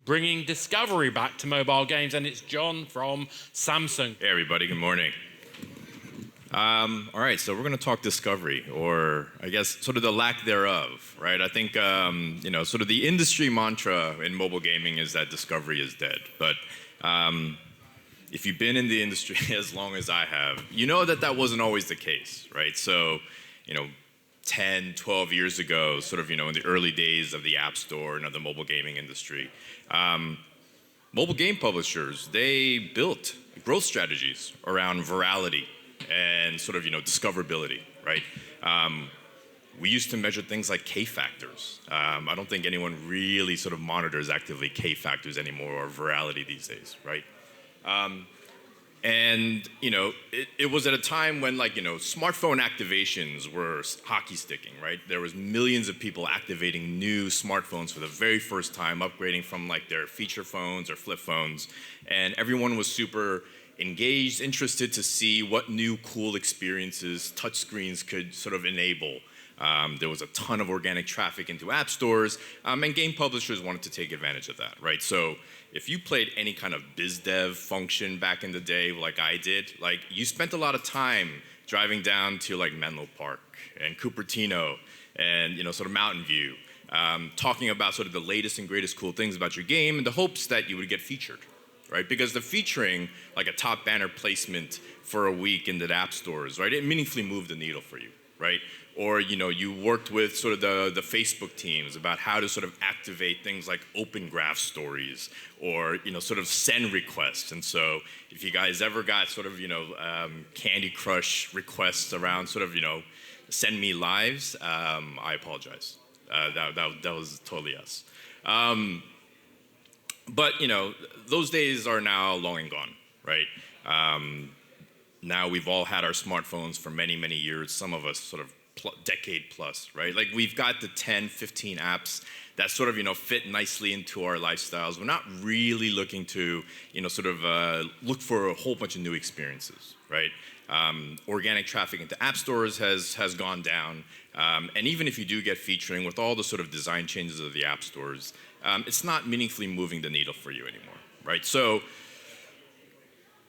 bringing discovery back to mobile games, and it's John from Samsung. Hey everybody, good morning. All right, so we're going to talk discovery, or I guess sort of the lack thereof, right? I think, sort of the industry mantra in mobile gaming is that discovery is dead. But if you've been in the industry as long as I have, you know that that wasn't always the case, right? So, 10, 12 years ago, sort of, in the early days of the App Store and of the mobile gaming industry, mobile game publishers, they built growth strategies around virality and sort of, discoverability, right? We used to measure things like K factors. I don't think anyone really sort of monitors actively K factors anymore, or virality these days, right? It was at a time when smartphone activations were hockey sticking, right? There was millions of people activating new smartphones for the very first time, upgrading from their feature phones or flip phones, and everyone was super engaged, interested to see what new cool experiences touchscreens could sort of enable. There was a ton of organic traffic into app stores, and game publishers wanted to take advantage of that, right? So if you played any kind of biz dev function back in the day like I did, you spent a lot of time driving down to Menlo Park and Cupertino and sort of Mountain View, talking about sort of the latest and greatest cool things about your game in the hopes that you would get featured, right? Because the featuring, a top banner placement for a week in the app stores, right, it meaningfully moved the needle for you, right? Or you worked with sort of the Facebook teams about how to sort of activate things like open graph stories, or sort of send requests. And so if you guys ever got sort of Candy Crush requests around sort of send me lives, I apologize. That was totally us. But those days are now long and gone, right? Now we've all had our smartphones for many, many years. Some of us sort of decade plus, right? We've got the 10, 15 apps that sort of fit nicely into our lifestyles. We're not really looking to look for a whole bunch of new experiences, right? Organic traffic into app stores has gone down, and even if you do get featuring with all the sort of design changes of the app stores, it's not meaningfully moving the needle for you anymore, right? So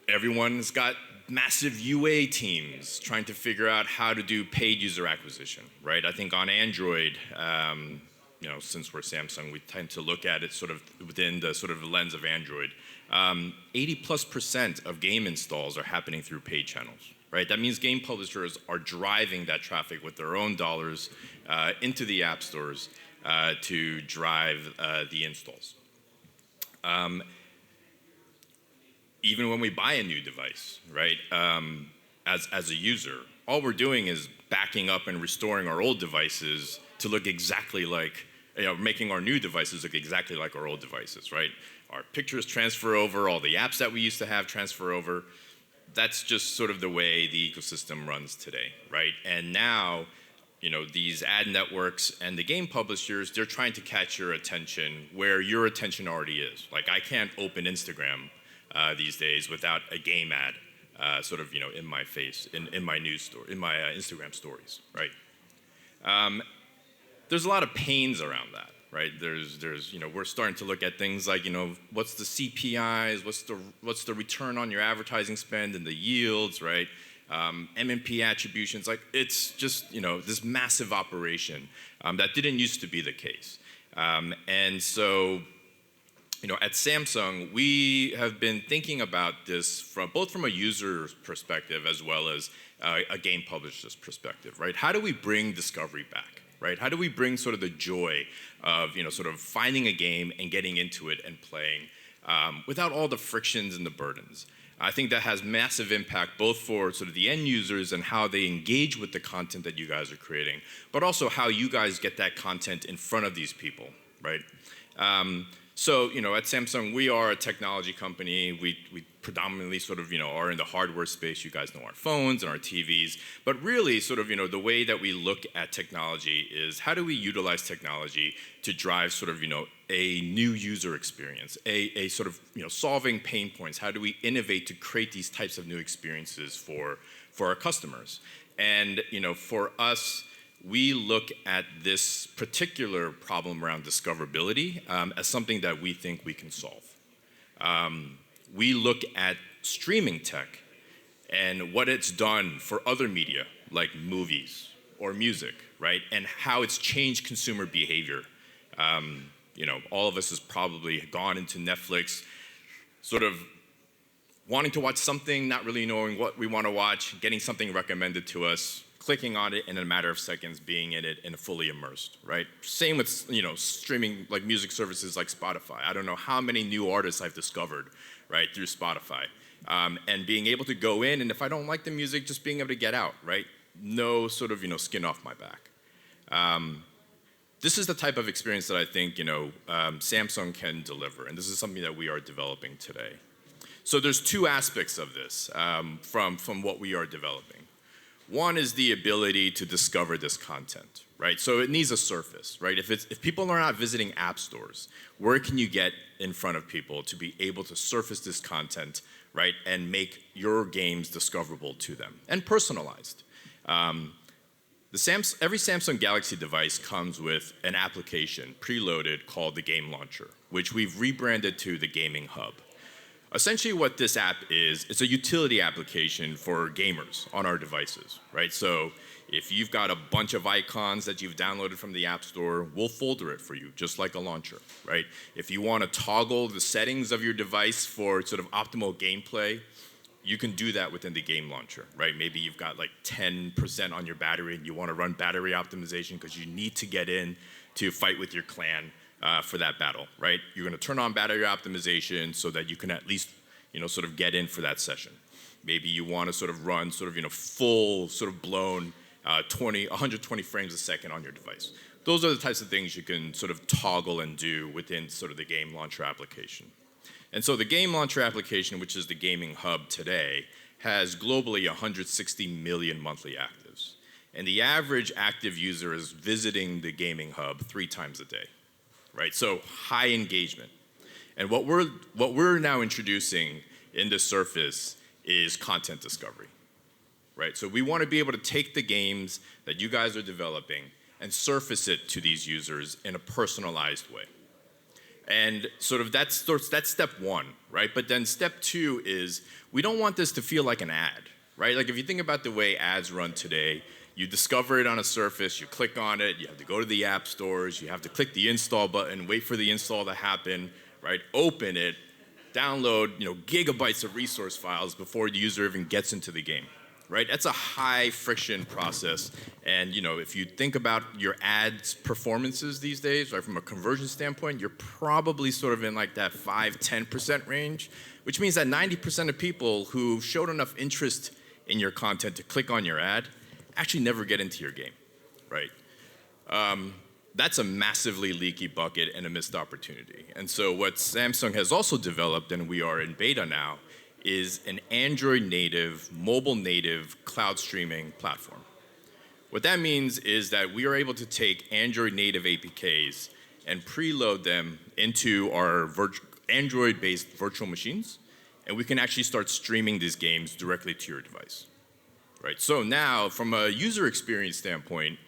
everyone's got massive UA teams trying to figure out how to do paid user acquisition, right? I think on Android, since we're Samsung, we tend to look at it sort of within the sort of lens of Android. 80+% of game installs are happening through paid channels, right? That means game publishers are driving that traffic with their own dollars into the app stores to drive the installs. Even when we buy a new device, right, as a user, all we're doing is backing up and restoring our old devices to look exactly like, making our new devices look exactly like our old devices, right? Our pictures transfer over, all the apps that we used to have transfer over. That's just sort of the way the ecosystem runs today, right? And now, these ad networks and the game publishers, they're trying to catch your attention where your attention already is. I can't open Instagram these days without a game ad sort of in my face, in my news story, in my Instagram stories, right? There's a lot of pains around that, right? There's we're starting to look at things like what's the CPIs, what's the return on your advertising spend and the yields, right? MMP attributions, it's just this massive operation that didn't used to be the case, and so. At Samsung, we have been thinking about this both from a user's perspective as well as a game publisher's perspective, right? How do we bring discovery back, right? How do we bring sort of the joy of, sort of finding a game and getting into it and playing without all the frictions and the burdens? I think that has massive impact both for sort of the end users and how they engage with the content that you guys are creating, but also how you guys get that content in front of these people, right? So, at Samsung, we are a technology company. We predominantly sort of, are in the hardware space. You guys know our phones and our TVs. But really, sort of, the way that we look at technology is how do we utilize technology to drive sort of, a new user experience, a sort of, solving pain points. How do we innovate to create these types of new experiences for our customers? And, for us, we look at this particular problem around discoverability as something that we think we can solve. We look at streaming tech and what it's done for other media like movies or music, right? And how it's changed consumer behavior. All of us has probably gone into Netflix sort of wanting to watch something, not really knowing what we want to watch, getting something recommended to us, clicking on it in a matter of seconds, being in it and fully immersed, right? Same with streaming like music services like Spotify. I don't know how many new artists I've discovered, right, through Spotify. And being able to go in, and if I don't like the music, just being able to get out, right? No sort of skin off my back. This is the type of experience that I think Samsung can deliver, and this is something that we are developing today. So there's two aspects of this from what we are developing. One is the ability to discover this content, right? So it needs a surface, right? If people are not visiting app stores, where can you get in front of people to be able to surface this content, right, and make your games discoverable to them and personalized? Every Samsung Galaxy device comes with an application preloaded called the Game Launcher, which we've rebranded to the Gaming Hub. Essentially what this app is, it's a utility application for gamers on our devices, right? So if you've got a bunch of icons that you've downloaded from the App Store, we'll folder it for you, just like a launcher, right? If you want to toggle the settings of your device for sort of optimal gameplay, you can do that within the Game Launcher, right? Maybe you've got like 10% on your battery and you want to run battery optimization because you need to get in to fight with your clan for that battle, right? You're going to turn on battery optimization so that you can at least, sort of get in for that session. Maybe you want to sort of run sort of, full sort of blown 120 frames a second on your device. Those are the types of things you can sort of toggle and do within sort of the Game Launcher application. And so the Game Launcher application, which is the Gaming Hub today, has globally 160 million monthly actives. And the average active user is visiting the Gaming Hub 3 times a day. Right, so high engagement. And what we're now introducing in the surface is content discovery, right? So we want to be able to take the games that you guys are developing and surface it to these users in a personalized way. And sort of that's step one, right? But then step two is we don't want this to feel like an ad, right? Like if you think about the way ads run today, you discover it on a surface, you click on it, you have to go to the app stores, you have to click the install button, wait for the install to happen, right? Open it, download, gigabytes of resource files before the user even gets into the game, right? That's a high friction process. And, if you think about your ads performances these days, right, from a conversion standpoint, you're probably sort of in like that 5-10% range, which means that 90% of people who showed enough interest in your content to click on your ad actually never get into your game, right? That's a massively leaky bucket and a missed opportunity. And so what Samsung has also developed, and we are in beta now, is an Android native, mobile native cloud streaming platform. What that means is that we are able to take Android native APKs and preload them into our Android-based virtual machines, and we can actually start streaming these games directly to your device. Right, so now, from a user experience standpoint,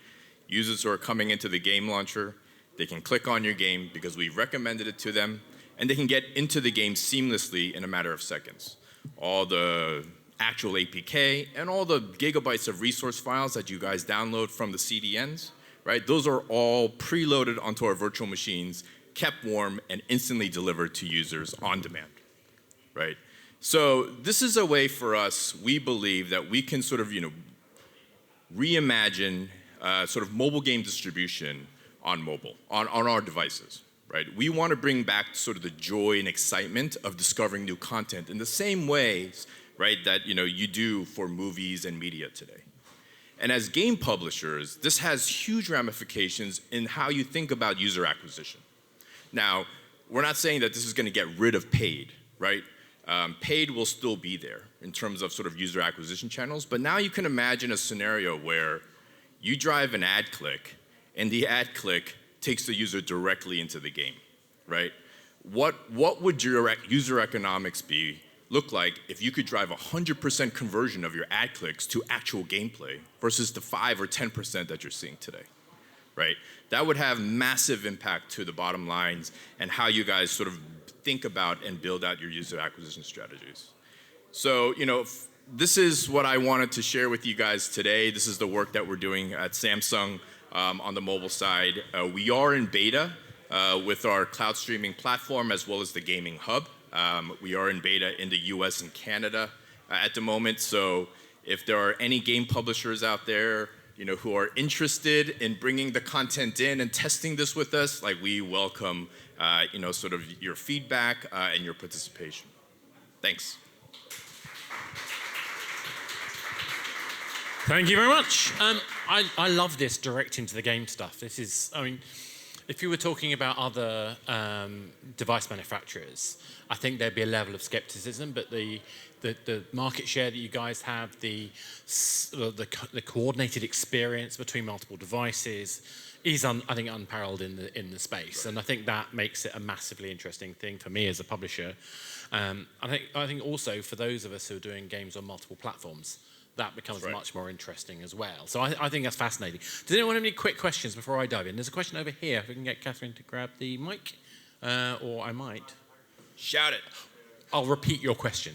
users who are coming into the Game Launcher, they can click on your game because we've recommended it to them, and they can get into the game seamlessly in a matter of seconds. All the actual APK and all the gigabytes of resource files that you guys download from the CDNs, right? Those are all preloaded onto our virtual machines, kept warm, and instantly delivered to users on demand, right? So this is a way for us, we believe, that we can sort of, reimagine sort of mobile game distribution on mobile, on our devices, right? We want to bring back sort of the joy and excitement of discovering new content in the same ways, right, that you do for movies and media today. And as game publishers, this has huge ramifications in how you think about user acquisition. Now, we're not saying that this is going to get rid of paid, right? Paid will still be there in terms of sort of user acquisition channels, but now you can imagine a scenario where you drive an ad click and the ad click takes the user directly into the game, right? What would your user economics be look like if you could drive 100% conversion of your ad clicks to actual gameplay versus the 5 or 10% that you're seeing today, right? That would have massive impact to the bottom lines and how you guys sort of think about and build out your user acquisition strategies. So, this is what I wanted to share with you guys today. This is the work that we're doing at Samsung on the mobile side. We are in beta with our cloud streaming platform as well as the gaming hub. We are in beta in the US and Canada at the moment. So if there are any game publishers out there, who are interested in bringing the content in and testing this with us, like we welcome, sort of your feedback and your participation. Thanks. Thank you very much. I love this direct into the game stuff. This is, if you were talking about other device manufacturers, I think there'd be a level of skepticism, but the market share that you guys have, the coordinated experience between multiple devices is, I think, unparalleled in the space. Right. And I think that makes it a massively interesting thing for me as a publisher. I think also for those of us who are doing games on multiple platforms, that becomes much more interesting as well. So I think that's fascinating. Does anyone have any quick questions before I dive in? There's a question over here. If we can get Catherine to grab the mic, or I might. Shout it. I'll repeat your question,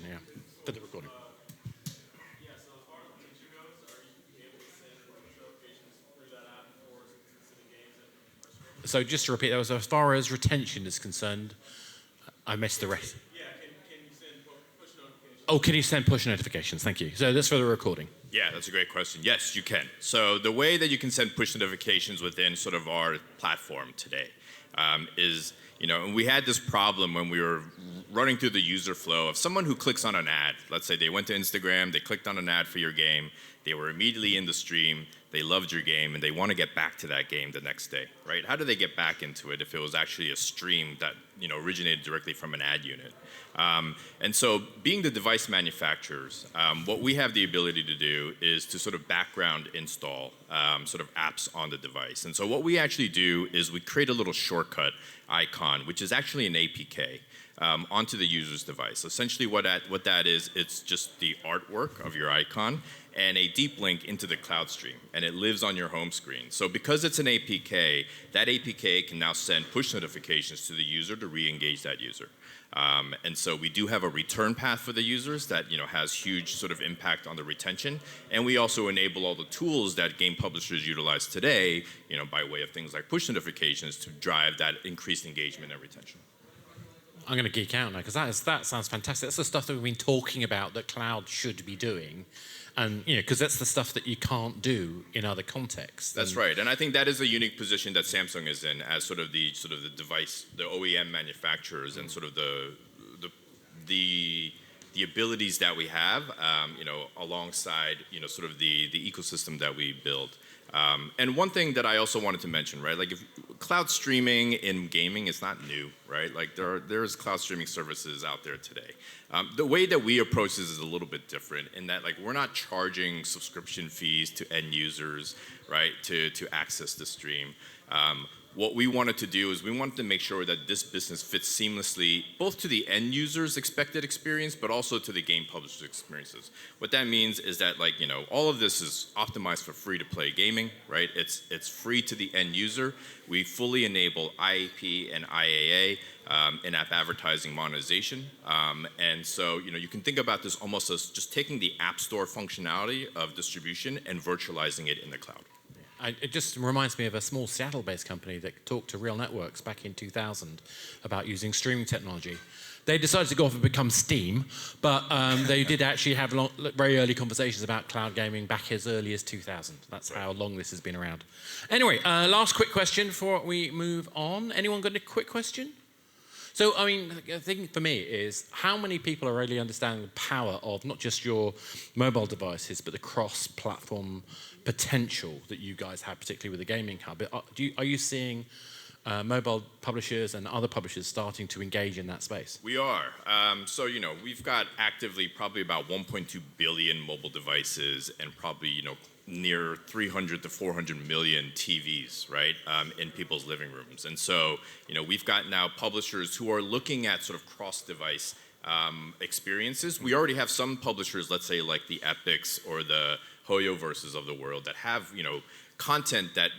for the recording. Yeah, so as far as the feature goes, are you able to send notifications through that app for specific games that are streaming? So just to repeat, that was as far as retention is concerned, I missed the rest. Can you send push notifications? Oh, can you send push notifications? Thank you. So that's for the recording. Yeah, that's a great question. Yes, you can. So the way that you can send push notifications within sort of our platform today is, and we had this problem when we were running through the user flow of someone who clicks on an ad. Let's say they went to Instagram, they clicked on an ad for your game, they were immediately in the stream, they loved your game, and they want to get back to that game the next day, right? How do they get back into it if it was actually a stream that originated directly from an ad unit? And so being the device manufacturers, what we have the ability to do is to sort of background install sort of apps on the device. And so what we actually do is we create a little shortcut icon, which is actually an APK, onto the user's device. Essentially what that is, it's just the artwork of your icon and a deep link into the cloud stream, and it lives on your home screen. So because it's an APK, that APK can now send push notifications to the user to re-engage that user. And so we do have a return path for the users that has huge sort of impact on the retention, and we also enable all the tools that game publishers utilize today, by way of things like push notifications to drive that increased engagement and retention. I'm going to geek out now because that sounds fantastic. That's the stuff that we've been talking about that cloud should be doing. And because that's the stuff that you can't do in other contexts. That's right, and I think that is a unique position that Samsung is in as sort of the device, the OEM manufacturers, and sort of the abilities that we have, alongside sort of the ecosystem that we build. And one thing that I also wanted to mention, right? Like if cloud streaming in gaming is not new, right? Like there's cloud streaming services out there today. The way that we approach this is a little bit different in that like we're not charging subscription fees to end users, right? To access the stream. What we wanted to do is we wanted to make sure that this business fits seamlessly both to the end user's expected experience, but also to the game publisher's experiences. What that means is that all of this is optimized for free-to-play gaming, right? It's free to the end user. We fully enable IAP and IAA, in-app advertising monetization. And so you can think about this almost as just taking the App Store functionality of distribution and virtualizing it in the cloud. It just reminds me of a small Seattle-based company that talked to Real Networks back in 2000 about using streaming technology. They decided to go off and become Steam, but they did actually have very early conversations about cloud gaming back as early as 2000. That's how long this has been around. Anyway, last quick question before we move on. Anyone got a quick question? So, the thing for me is how many people are really understanding the power of not just your mobile devices, but the cross-platform potential that you guys have, particularly with the Gaming Hub. Are you seeing mobile publishers and other publishers starting to engage in that space? We are. So, we've got actively probably about 1.2 billion mobile devices and probably, near 300 to 400 million TVs, right, in people's living rooms. And so, we've got now publishers who are looking at sort of cross-device experiences. We already have some publishers, let's say like the Epics or the Hoyoverses of the world, that have content that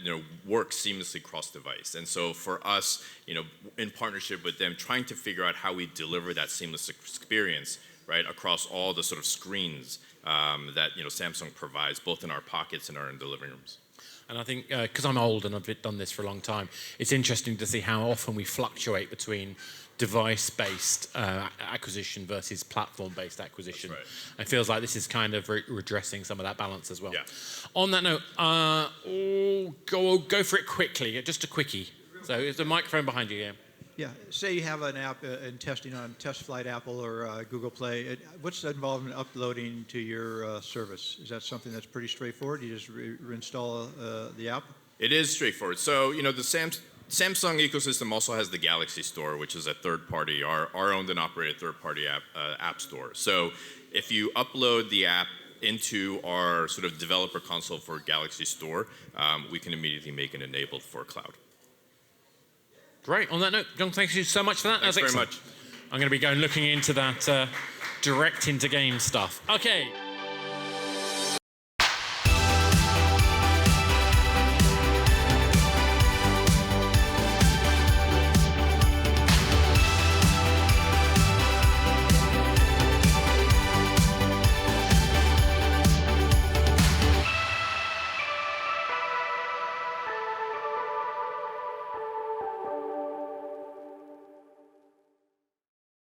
works seamlessly cross-device. And so for us, in partnership with them, trying to figure out how we deliver that seamless experience, right, across all the sort of screens that Samsung provides, both in our pockets and in the living rooms. And I think, because I'm old and I've done this for a long time, it's interesting to see how often we fluctuate between device-based acquisition versus platform-based acquisition. That's right. It feels like this is kind of redressing some of that balance as well. Yeah. On that note, go for it quickly, just a quickie. So there's a microphone behind you here. Yeah, say you have an app in testing on Test Flight Apple or Google Play. What's the involvement in uploading to your service? Is that something that's pretty straightforward? You just reinstall the app? It is straightforward. So, the Samsung ecosystem also has the Galaxy Store, which is a third-party, our owned and operated third-party app store. So if you upload the app into our sort of developer console for Galaxy Store, we can immediately make it enabled for cloud. Great. On that note, Jong, thank you so much for that. Thanks very much. I'm going to be looking into that direct into game stuff. Okay.